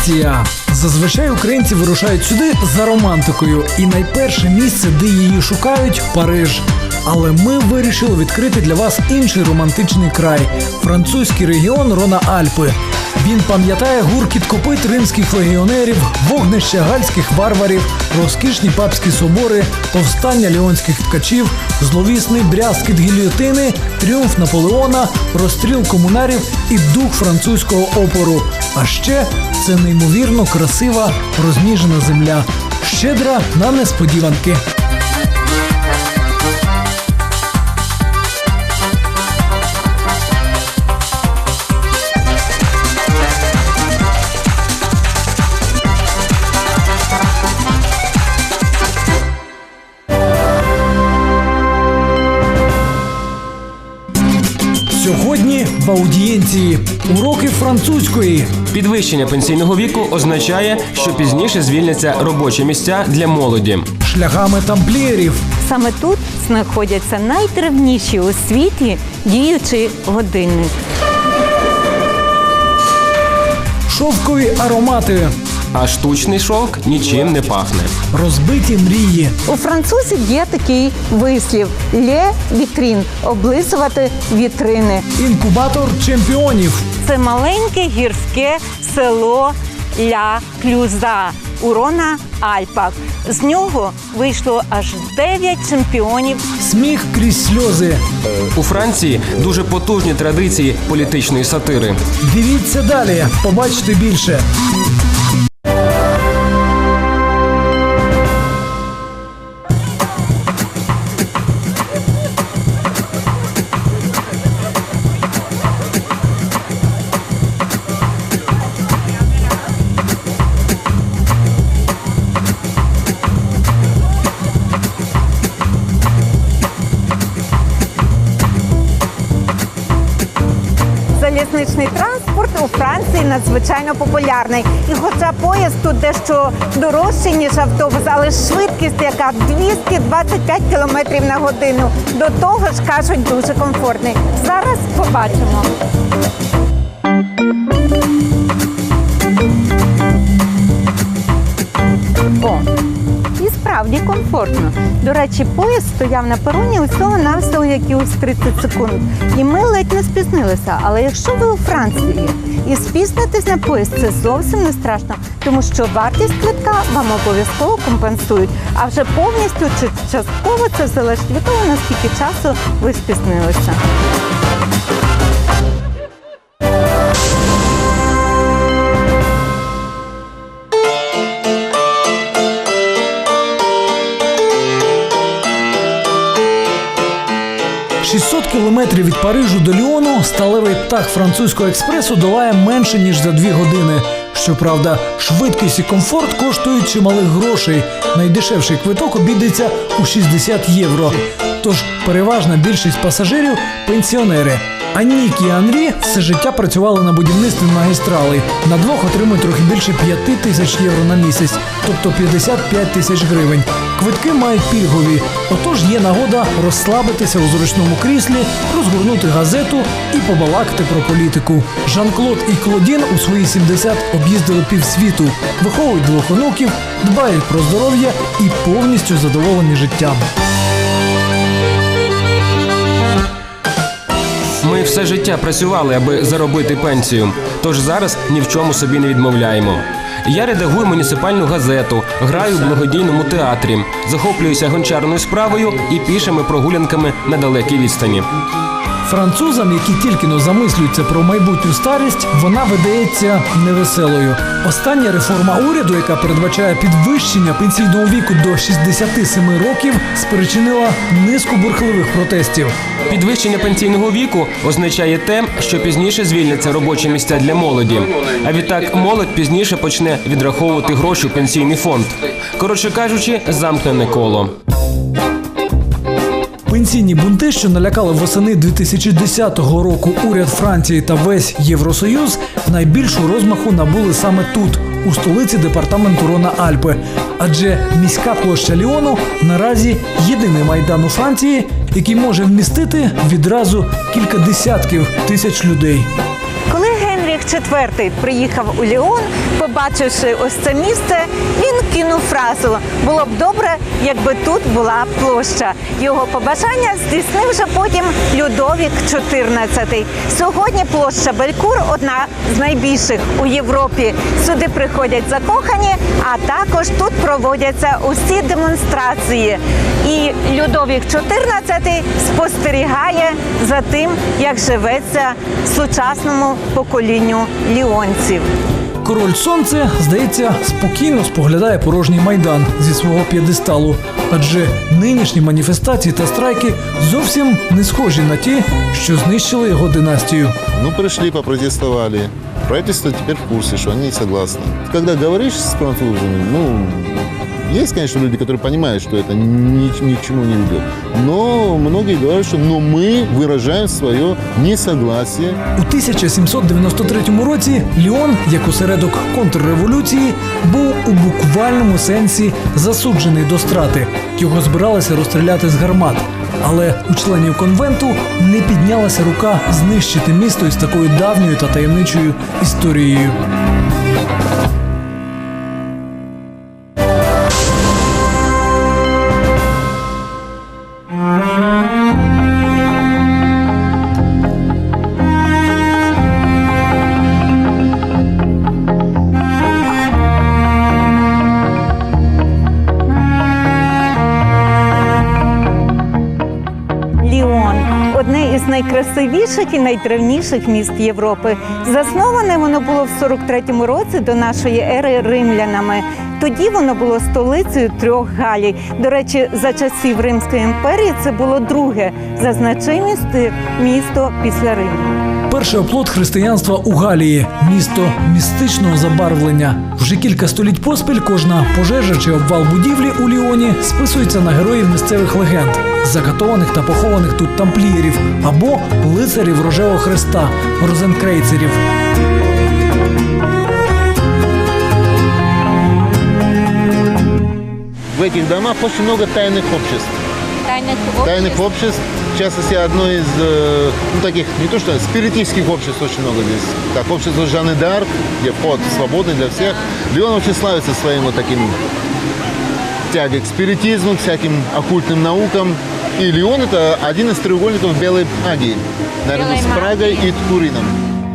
Франція. Зазвичай українці вирушають сюди за романтикою. І найперше місце, де її шукають – Париж. Але ми вирішили відкрити для вас інший романтичний край – французький регіон Рона-Альпи. Він пам'ятає гуркіт копит римських легіонерів, вогнища гальських варварів, розкішні папські собори, повстання ліонських ткачів, зловісний брязкіт гільйотини, тріумф Наполеона, розстріл комунарів і дух французького опору. А ще це неймовірно красива, розніжена земля, щедра на несподіванки. Сьогодні в аудієнції уроки французької. Підвищення пенсійного віку означає, що пізніше звільняться робочі місця для молоді. Шляхами тамплієрів. Саме тут знаходяться найдревніші у світі діючі годинник. Шовкові аромати. А штучний шовк нічим не пахне. Розбиті мрії. У французів є такий вислів «ле вітрін» – облизувати вітрини. Інкубатор чемпіонів. Це маленьке гірське село Ля Клюза у Рона-Альпах. З нього вийшло аж 9 чемпіонів. Сміх крізь сльози. У Франції дуже потужні традиції політичної сатири. Дивіться далі, побачите більше. Залізничний транспорт у Франції надзвичайно популярний. І хоча поїзд тут дещо дорожчий, ніж автобус, але швидкість яка 225 км на годину. До того ж, кажуть, дуже комфортний. Зараз побачимо. О, і справді комфортно. До речі, поїзд стояв на пероні усього-навсього якихось 30 секунд. І ми ледь не спізнилися. Але якщо ви у Франції і спізнитесь на поїзд, це зовсім не страшно, тому що вартість квитка вам обов'язково компенсують. А вже повністю чи частково це залежить від того, наскільки часу ви спізнилися. – 600 кілометрів від Парижу до Ліону сталевий птах французького експресу долає менше, ніж за 2 години. Щоправда, швидкість і комфорт коштують чималих грошей. Найдешевший квиток обійдеться у 60 євро. Тож переважна більшість пасажирів – пенсіонери. А Нік і Анрі все життя працювали на будівництві магістралей. На двох отримують трохи більше 5 тисяч євро на місяць, тобто 55 тисяч гривень. Квитки мають пільгові, отож є нагода розслабитися у зручному кріслі, розгорнути газету і побалакати про політику. Жан-Клод і Клодін у свої 70 об'їздили півсвіту, виховують 2 онуків, дбають про здоров'я і повністю задоволені життям. Ми все життя працювали, аби заробити пенсію, тож зараз ні в чому собі не відмовляємо. Я редагую муніципальну газету, граю в благодійному театрі, захоплююся гончарною справою і пішими прогулянками на далекій відстані. Французам, які тільки-но замислюються про майбутню старість, вона видається невеселою. Остання реформа уряду, яка передбачає підвищення пенсійного віку до 67 років, спричинила низку бурхливих протестів. Підвищення пенсійного віку означає те, що пізніше звільняться робочі місця для молоді. А відтак молодь пізніше почне відраховувати гроші у пенсійний фонд. Коротше кажучи, замкнене коло. Пенсійні бунти, що налякали восени 2010 року уряд Франції та весь Євросоюз, найбільшу розмаху набули саме тут, у столиці департаменту Рона-Альпи. Адже міська площа Ліону наразі єдиний майдан у Франції, який може вмістити відразу кілька десятків тисяч людей. Коли Генріх IV приїхав у Ліон, побачивши ось це місце, він кинув фразу «Було б добре, якби тут була площа». Його побажання здійснив вже потім Людовік XIV. Сьогодні площа Белькур – одна з найбільших у Європі. Сюди приходять закохані, а також тут проводяться усі демонстрації. І Людовік XIV спостерігає за тим, як живеться сучасному поколінню ліонців. Король Сонце, здається, спокійно споглядає порожній майдан зі свого п'єдесталу, адже нинішні маніфестації та страйки зовсім не схожі на ті, що знищили його династію. Ну, пришли, попротестовали. Правительство теперь в курсе, что они не согласны. Когда говоришь с французами, ну, есть, конечно, люди, которые понимают, что это ни к чему не ведет. Но многие говорят, что мы выражаем свое несогласие. У 1793 році Ліон, як осередок контрреволюції, був у буквальному сенсі засуджений до страти. Його збиралися розстріляти з гармат. Але у членів конвенту не піднялася рука знищити місто із такою давньою та таємничою історією. Одне із найкрасивіших і найдревніших міст Європи. Засноване воно було в 43-му році до нашої ери римлянами. Тоді воно було столицею 3 Галій. До речі, за часів Римської імперії це було друге за значимістю місто після Риму. Перший оплот християнства у Галії – місто містичного забарвлення. Вже кілька століть поспіль кожна пожежа чи обвал будівлі у Ліоні списується на героїв місцевих легенд, закатованих та похованих тут тамплієрів або лицарів Рожевого Хреста – розенкрейцерів. В этих домах очень много тайных обществ. Тайных обществ. В частности, одно из таких, не то что спиритических обществ очень много здесь. Как общество Жанны д'Арк, где вход свободный для всех. Лион вообще славится своим вот таким тягой к спиритизму, к всяким оккультным наукам. И Лион – это один из треугольников белой магии, наряду с Прагой и Турином.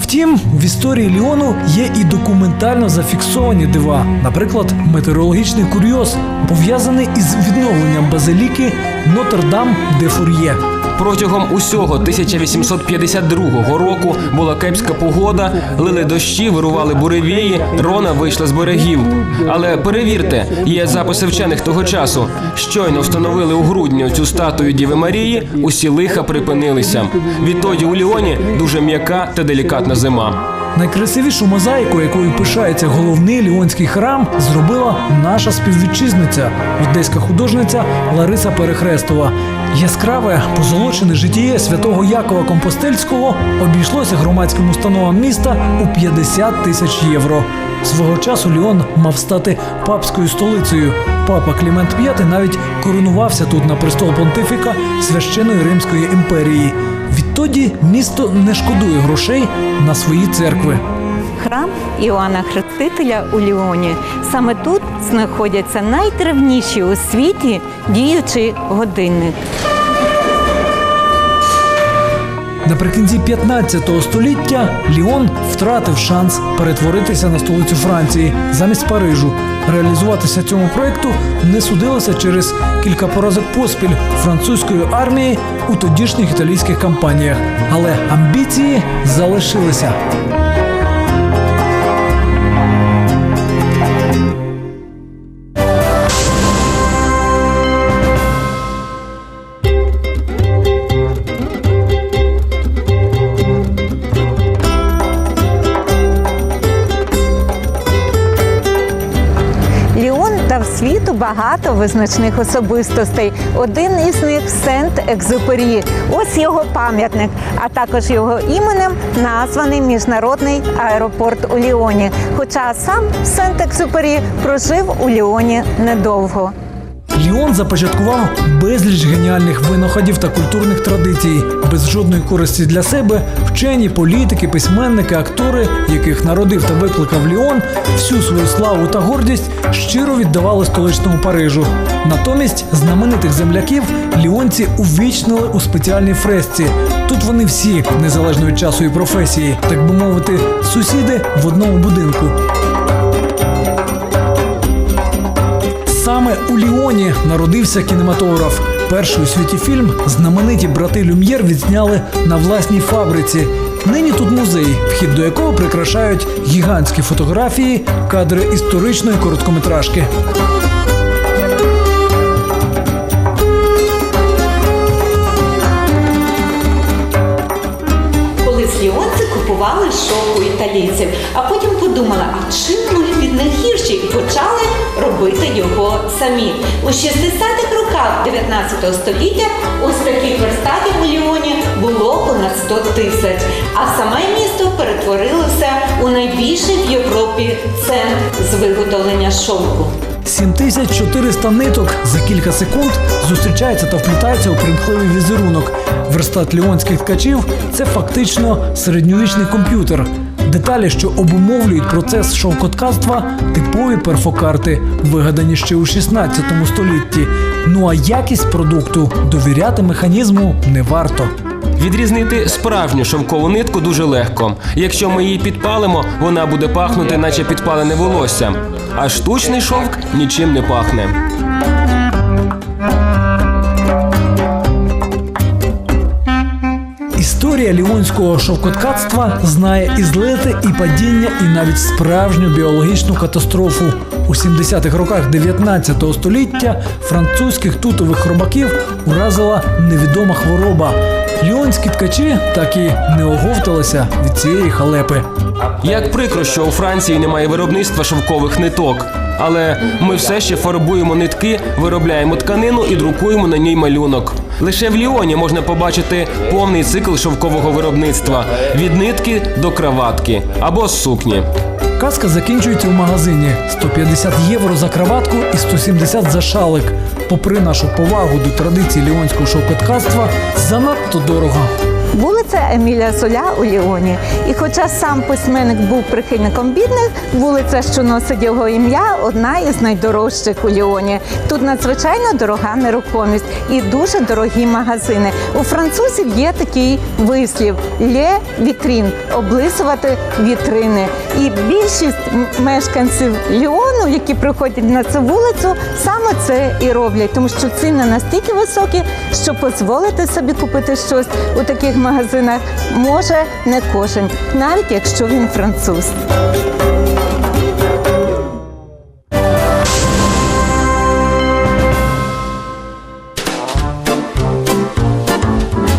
Втім, в історії Ліону є і документально зафіксовані дива. Наприклад, метеорологічний курйоз, пов'язаний із відновленням базиліки Нотр-Дам-де-Фур'є. Протягом усього 1852 року була кепська погода, лили дощі, вирували буревії, Рона вийшла з берегів. Але перевірте, є записи вчених того часу. Щойно встановили у грудні цю статую Діви Марії, усі лиха припинилися. Відтоді у Ліоні дуже м'яка та делікатна зима. Найкрасивішу мозаїку, якою пишається головний ліонський храм, зробила наша співвітчизниця, одеська художниця Лариса Перехрестова. Яскраве, позолочене житіє святого Якова Компостельського обійшлося громадським установам міста у 50 тисяч євро. Свого часу Ліон мав стати папською столицею. Папа Клімент V навіть коронувався тут на престол понтифіка Священної Римської імперії. Відтоді місто не шкодує грошей на свої церкви. Храм Іоанна Хрестителя у Ліоні. Саме тут знаходяться найдревніші у світі діючий годинник. Наприкінці 15 століття Ліон втратив шанс перетворитися на столицю Франції замість Парижу. Реалізуватися цьому проєкту не судилося через кілька поразок поспіль французької армії у тодішніх італійських кампаніях. Але амбіції залишилися. Світу багато визначних особистостей. Один із них – Сент-Екзюпері. Ось його пам'ятник, а також його іменем названий міжнародний аеропорт у Ліоні. Хоча сам Сент-Екзюпері прожив у Ліоні недовго. Ліон започаткував безліч геніальних винаходів та культурних традицій. Без жодної користі для себе вчені, політики, письменники, актори, яких народив та викликав Ліон, всю свою славу та гордість щиро віддавали столичному Парижу. Натомість знаменитих земляків ліонці увічнили у спеціальній фресці. Тут вони всі, незалежно від часу і професії, так би мовити, сусіди в одному будинку. Саме у Ліоні народився кінематограф. Перший у світі фільм знамениті брати Люм'єр відзняли на власній фабриці. Нині тут музей, вхід до якого прикрашають гігантські фотографії, кадри історичної короткометражки. Колись ліонці купували шовк у італійців, а потім подумали, а чим ми від них гірші, і почали робити його самі. У 60-х роках 19 століття ось таких верстатів у Ліоні було понад 100 тисяч, а саме місто перетворилося у найбільший в Європі центр з виготовлення шовку. 7400 ниток за кілька секунд зустрічаються та вплітаються у примхливий візерунок. Верстат ліонських ткачів – це фактично середньовічний комп'ютер. Деталі, що обумовлюють процес шовкоткацтва – типові перфокарти, вигадані ще у 16 столітті. Ну а якість продукту довіряти механізму не варто. Відрізнити справжню шовкову нитку дуже легко. Якщо ми її підпалимо, вона буде пахнути, наче підпалене волосся. А штучний шовк нічим не пахне. Історія ліонського шовкоткацтва знає і злети, і падіння, і навіть справжню біологічну катастрофу. У 70-х роках 19 століття французьких тутових хробаків уразила невідома хвороба. Ліонські ткачі так і не оговталися від цієї халепи. Як прикро, що у Франції немає виробництва шовкових ниток. Але ми все ще фарбуємо нитки, виробляємо тканину і друкуємо на ній малюнок. Лише в Ліоні можна побачити повний цикл шовкового виробництва – від нитки до краватки або сукні. Казка закінчується в магазині. 150 євро за краватку і 170 за шалик. Попри нашу повагу до традицій ліонського шовкоткацтва, занадто дорого. Вулиця Еміля Золя у Ліоні. І хоча сам письменник був прихильником бідних, вулиця, що носить його ім'я, одна із найдорожчих у Ліоні. Тут надзвичайно дорога нерухомість і дуже дорогі магазини. У французів є такий вислів «ле вітрін» – облизувати вітрини. І більшість мешканців Ліону, які приходять на цю вулицю, саме це і роблять, тому що ціни настільки високі, що дозволити собі купити щось у таких магазинах може не кожен, навіть якщо він француз.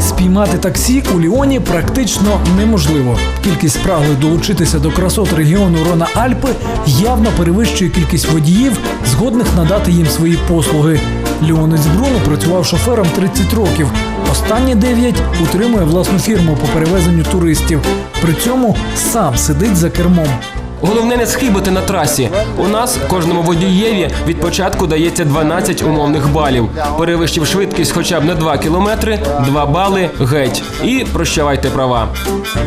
Спіймати таксі у Ліоні практично неможливо. Кількість спраглих долучитися до красот регіону Рона-Альпи явно перевищує кількість водіїв, згодних надати їм свої послуги. Ліонець Бруно працював шофером 30 років. Останні 9 утримує власну фірму по перевезенню туристів. При цьому сам сидить за кермом. Головне не схибити на трасі. У нас кожному водієві від початку дається 12 умовних балів. Перевищив швидкість хоча б на 2 кілометри, 2 бали – геть. І прощавайте права.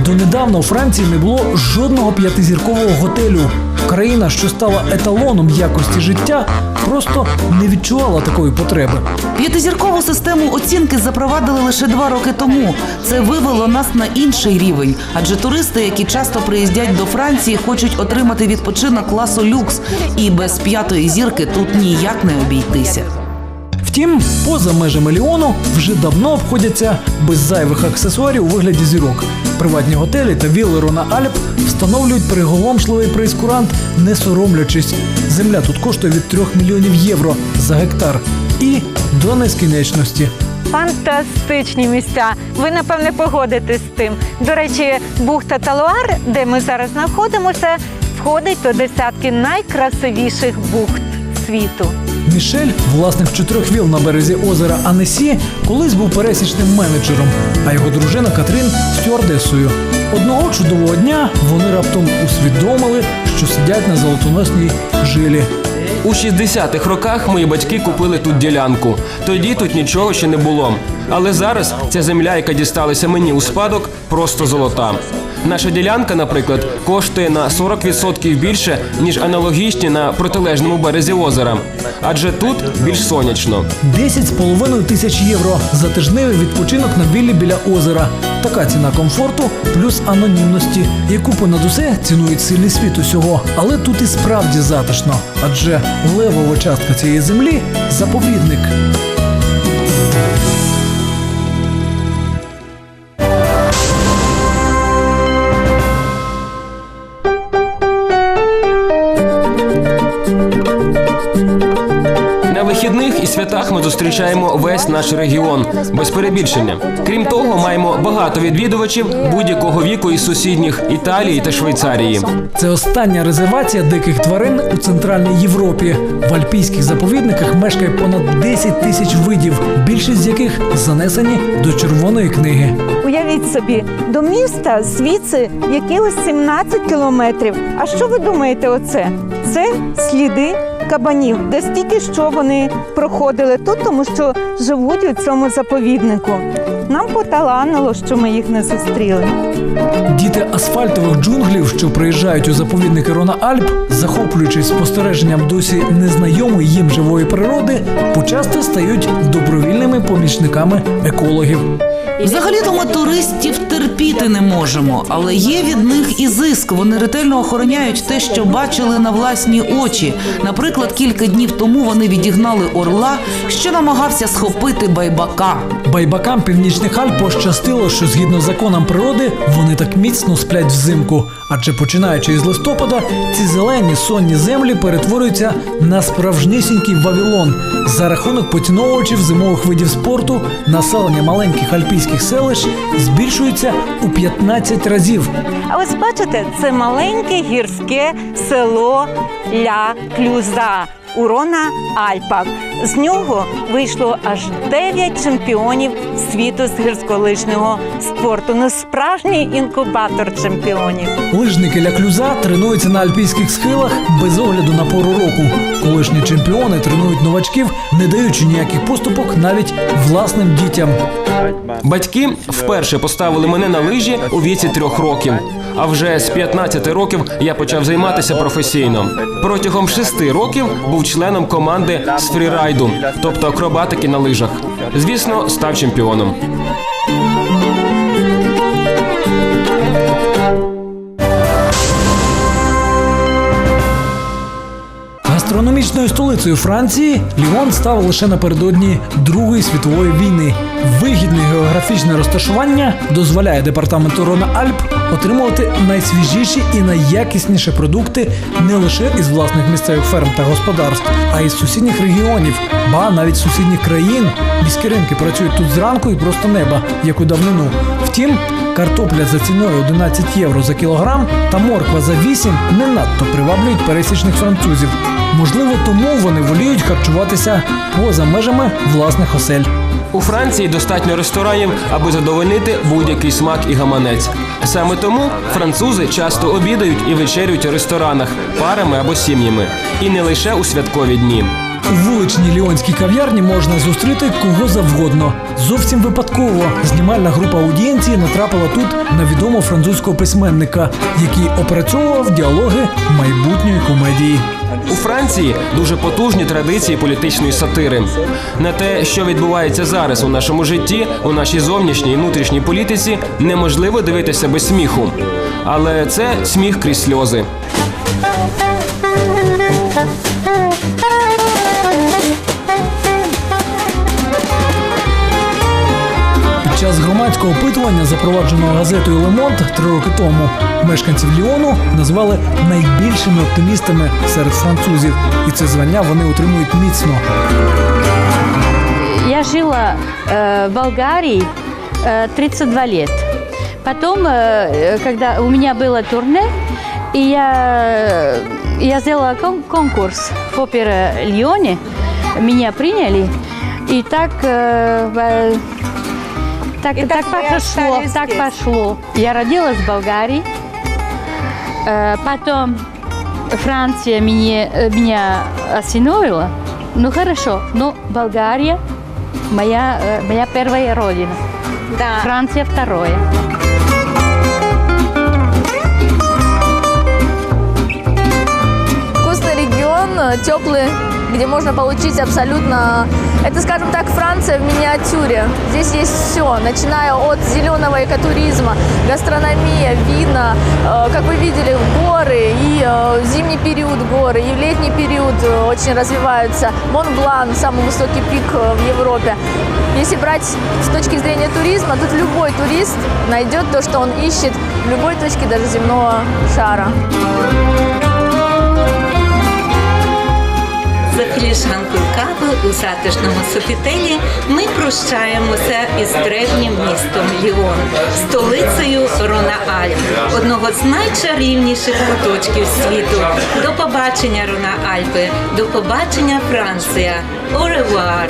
Донедавна у Франції не було жодного 5-зіркового готелю. Країна, що стала еталоном якості життя, просто не відчувала такої потреби. 5-зіркову систему оцінки запровадили лише 2 роки тому. Це вивело нас на інший рівень. Адже туристи, які часто приїздять до Франції, хочуть отримати відпочинок класу люкс. І без 5-ї зірки тут ніяк не обійтися. Втім, поза межами Ліону вже давно обходяться без зайвих аксесуарів у вигляді зірок. Приватні готелі та вілли Рона-Альп встановлюють приголомшливий прейскурант, не соромлячись. Земля тут коштує від 3 мільйонів євро за гектар. І до нескінченності. Фантастичні місця. Ви, напевне, погодитесь з тим. До речі, бухта Талуар, де ми зараз знаходимося, входить до десятки найкрасивіших бухт світу. Мішель, власник 4 віл на березі озера Анесі, колись був пересічним менеджером, а його дружина Катрін – стюардесою. Одного чудового дня вони раптом усвідомили, що сидять на золотоносній жилі. У 60-х роках мої батьки купили тут ділянку. Тоді тут нічого ще не було. Але зараз ця земля, яка дісталася мені у спадок, просто золота. Наша ділянка, наприклад, коштує на 40% більше, ніж аналогічні на протилежному березі озера. Адже тут більш сонячно. 10,5 тисяч євро за тижневий відпочинок на віллі біля озера. Така ціна комфорту плюс анонімності, яку понад усе цінують сильний світ усього. Але тут і справді затишно, адже левова частка цієї землі – заповідник. На вихідних і святах ми зустрічаємо весь наш регіон, без перебільшення. Крім того, маємо багато відвідувачів будь-якого віку із сусідніх Італії та Швейцарії. Це остання резервація диких тварин у Центральній Європі. В альпійських заповідниках мешкає понад 10 тисяч видів, більшість з яких занесені до Червоної книги. Уявіть собі, до міста звідси якихось 17 кілометрів. А що ви думаєте оце? Це сліди кабанів, де стільки що вони проходили тут, тому що живуть у цьому заповіднику. Нам поталанило, що ми їх не зустріли. Діти асфальтових джунглів, що приїжджають у заповідники Рона Альп, захоплюючись спостереженням досі незнайомої їм живої природи, почасти стають добровільними помічниками екологів. Взагалі-то ми туристів терпіти не можемо, але є від них і зиск. Вони ретельно охороняють те, що бачили на власні очі. Наприклад, кілька днів тому вони відігнали орла, що намагався схопити байбака. Байбакам Північних Альп пощастило, що згідно з законам природи вони так міцно сплять взимку. Адже починаючи із листопада, ці зелені сонні землі перетворюються на справжнісінький Вавилон. За рахунок поціновувачів зимових видів спорту населення маленьких альпійських селищ збільшується у 15 разів. А ось бачите, це маленьке гірське село Ля Клюза у Рона Альпах. З нього вийшло аж 9 чемпіонів світу з гірськолижного спорту. Ну, справжній інкубатор чемпіонів. Лижники Ля Клюза тренуються на альпійських схилах без огляду на пору року. Колишні чемпіони тренують новачків, не даючи ніяких поступок навіть власним дітям. Батьки вперше поставили мене на лижі у віці 3 років. А вже з 15 років я почав займатися професійно. Протягом 6 років був членом команди з фрірайду, тобто акробатики на лижах. Звісно, став чемпіоном. Гастрономічною столицею Франції Ліон став лише напередодні Другої світової війни. Вигідне географічне розташування дозволяє департаменту Рона Альп отримувати найсвіжіші і найякісніші продукти не лише із власних місцевих ферм та господарств, а й з сусідніх регіонів, ба навіть з сусідніх країн. Міські ринки працюють тут зранку і просто неба, як у давнину. Втім, картопля за ціною 11 євро за кілограм та морква за 8 не надто приваблюють пересічних французів. Можливо, тому вони воліють харчуватися поза межами власних осель. У Франції достатньо ресторанів, аби задовольнити будь-який смак і гаманець. Саме тому французи часто обідають і вечерюють у ресторанах парами або сім'ями. І не лише у святкові дні. У вуличній ліонській кав'ярні можна зустріти кого завгодно. Зовсім випадково знімальна група аудієнції натрапила тут на відомого французького письменника, який опрацьовував діалоги майбутньої комедії. У Франції дуже потужні традиції політичної сатири. На те, що відбувається зараз у нашому житті, у нашій зовнішній і внутрішній політиці, неможливо дивитися без сміху. Але це сміх крізь сльози. Під час громадського опитування, запровадженого газетою «Ле Монт» 3 роки тому, мешканців Ліону назвали найбільшими оптимістами серед французів. І це звання вони отримують міцно. Я жила в Болгарии 32 лет. Потом, когда у меня было турне, и я сделала конкурс в опере Лионе, меня приняли, и так пошло. Я родилась в Болгарии, потом Франция меня остановила. Ну хорошо, но Болгария моя первая родина. Да. Франция второе. Вкусный регион, теплый, где можно получить абсолютно... Это, скажем так, Франция в миниатюре. Здесь есть все, начиная от зеленого экотуризма, гастрономия, вина, как вы видели, горы, и в зимний период горы, и в летний период очень развиваются. Мон-Блан, самый высокий пик в Европе. Если брать с точки зрения туризма, тут любой турист найдет то, что он ищет в любой точке даже земного шара. За філіжанкою кави у затишному Софітелі ми прощаємося із древнім містом Ліон, столицею Рона-Альп, одного з найчарівніших куточків світу. До побачення, Рона-Альпи! До побачення, Франція! Au revoir!